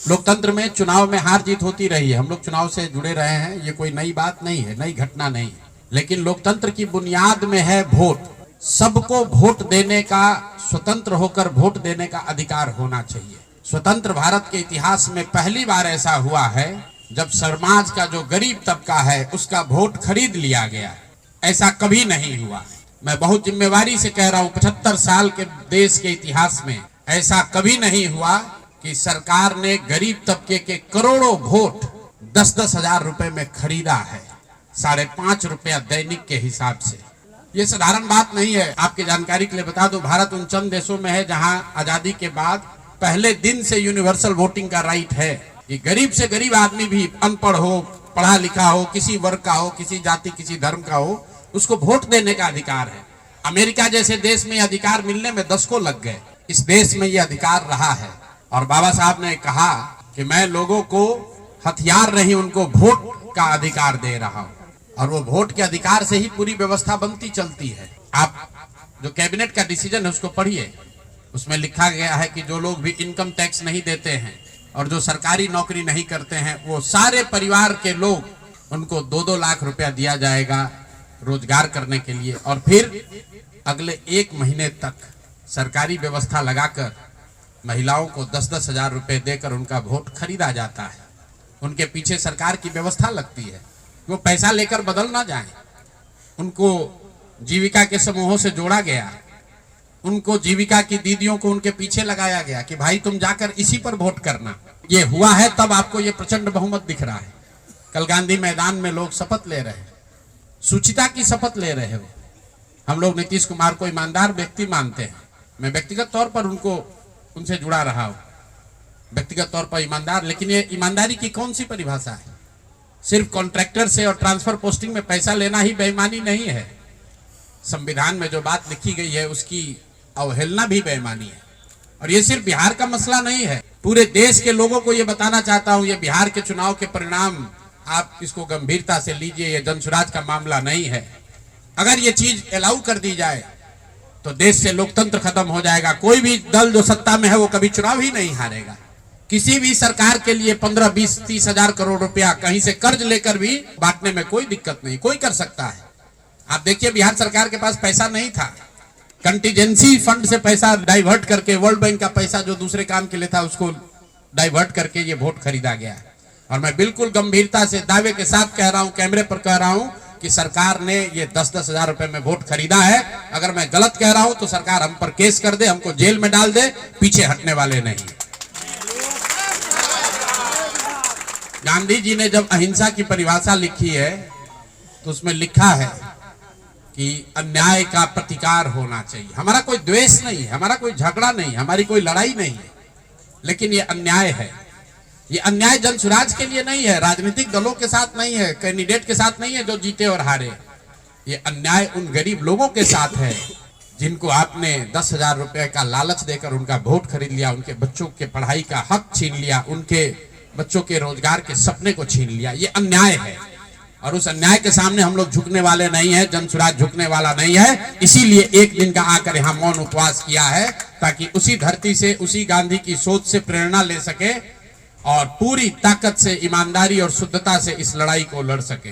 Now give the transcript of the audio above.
लोकतंत्र में चुनाव में हार जीत होती रही है। हम लोग चुनाव से जुड़े रहे हैं, ये कोई नई बात नहीं है, नई घटना नहीं है। लेकिन लोकतंत्र की बुनियाद में है वोट। सबको वोट देने का, स्वतंत्र होकर वोट देने का अधिकार होना चाहिए। स्वतंत्र भारत के इतिहास में पहली बार ऐसा हुआ है जब समाज का जो गरीब तबका है उसका वोट खरीद लिया गया। ऐसा कभी नहीं हुआ। मैं बहुत जिम्मेवारी से कह रहा हूं, 75 साल के देश के इतिहास में ऐसा कभी नहीं हुआ कि सरकार ने गरीब तबके के करोड़ों वोट 10-10 हजार रुपए में खरीदा है, 5.5 रुपया दैनिक के हिसाब से। ये साधारण बात नहीं है। आपकी जानकारी के लिए बता दो, भारत उन चंद देशों में है जहां आजादी के बाद पहले दिन से यूनिवर्सल वोटिंग का राइट है कि गरीब से गरीब आदमी भी, अनपढ़ हो, पढ़ा लिखा हो, किसी वर्ग का हो, किसी जाति किसी धर्म का हो, उसको वोट देने का अधिकार है। अमेरिका जैसे देश में अधिकार मिलने में दशकों लग गए। इस देश में यह अधिकार रहा है और बाबा साहब ने कहा कि मैं लोगों को हथियार नहीं, उनको वोट का अधिकार दे रहा हूं। और वो वोट के अधिकार से ही पूरी व्यवस्था बनती चलती है। आप जो कैबिनेट का डिसीजन है उसको पढ़िए, उसमें लिखा गया है कि जो लोग भी इनकम टैक्स नहीं देते हैं और जो सरकारी नौकरी नहीं करते हैं, वो सारे परिवार के लोग, उनको 2-2 लाख रुपया दिया जाएगा रोजगार करने के लिए। और फिर अगले 1 महीने तक सरकारी व्यवस्था लगाकर महिलाओं को 10-10 हजार रुपए देकर उनका वोट खरीदा जाता है। उनके पीछे सरकार की व्यवस्था लगती है, वो पैसा लेकर बदल ना जाए। उनको जीविका के समूहों से जोड़ा गया, उनको जीविका की दीदियों को उनके पीछे लगाया गया कि भाई तुम जाकर इसी पर वोट करना। ये हुआ है तब आपको ये प्रचंड बहुमत दिख रहा है। कल गांधी मैदान में लोग शपथ ले रहे हैं, शुचिता की शपथ ले रहे हो। हम लोग नीतीश कुमार को ईमानदार व्यक्ति मानते हैं। मैं व्यक्तिगत तौर पर उनसे जुड़ा रहा हूं, व्यक्तिगत तौर पर ईमानदार। लेकिन ये ईमानदारी की कौन सी परिभाषा है? सिर्फ कॉन्ट्रैक्टर से और ट्रांसफर पोस्टिंग में पैसा लेना ही बेईमानी नहीं है। संविधान में जो बात लिखी गई है उसकी अवहेलना भी बेईमानी है। और ये सिर्फ बिहार का मसला नहीं है, पूरे देश के लोगों को ये बताना चाहता हूं, ये बिहार के चुनाव के परिणाम आप इसको गंभीरता से लीजिए। ये जनसुराज का मामला नहीं है। अगर ये चीज अलाउ कर दी जाए तो देश से लोकतंत्र खत्म हो जाएगा। कोई भी दल जो सत्ता में है वो कभी चुनाव ही नहीं हारेगा। किसी भी सरकार के लिए 15, 20, 30 हजार करोड़ रुपया कहीं से कर्ज लेकर भी बांटने में कोई दिक्कत नहीं, कोई कर सकता है। आप देखिए, बिहार सरकार के पास पैसा नहीं था, कंटीजेंसी फंड से पैसा डाइवर्ट करके, वर्ल्ड बैंक का पैसा जो दूसरे काम के लिए था उसको डाइवर्ट करके ये वोट खरीदा गया। और मैं बिल्कुल गंभीरता से दावे के साथ कह रहा हूं, कैमरे पर कह रहा हूं कि सरकार ने ये 10-10 हजार रुपए में वोट खरीदा है। अगर मैं गलत कह रहा हूं तो सरकार हम पर केस कर दे, हमको जेल में डाल दे, पीछे हटने वाले नहीं। गांधी जी ने जब अहिंसा की परिभाषा लिखी है तो उसमें लिखा है कि अन्याय का प्रतिकार होना चाहिए। हमारा कोई द्वेष नहीं है, हमारा कोई झगड़ा नहीं, हमारी कोई लड़ाई नहीं है, लेकिन ये अन्याय है। ये अन्याय जनसुराज के लिए नहीं है, राजनीतिक दलों के साथ नहीं है, कैंडिडेट के साथ नहीं है जो जीते और हारे। ये अन्याय उन गरीब लोगों के साथ है जिनको आपने 10 हजार रुपए का लालच देकर उनका वोट खरीद लिया, उनके बच्चों के पढ़ाई का हक छीन लिया, उनके बच्चों के रोजगार के सपने को छीन लिया। ये अन्याय है और उस अन्याय के सामने हम लोग झुकने वाले नहीं है, जनसुराज झुकने वाला नहीं है। इसीलिए एक दिन का आकर यहाँ मौन उपवास किया है, ताकि उसी धरती से, उसी गांधी की सोच से प्रेरणा ले सके और पूरी ताकत से, ईमानदारी और शुद्धता से इस लड़ाई को लड़ सके।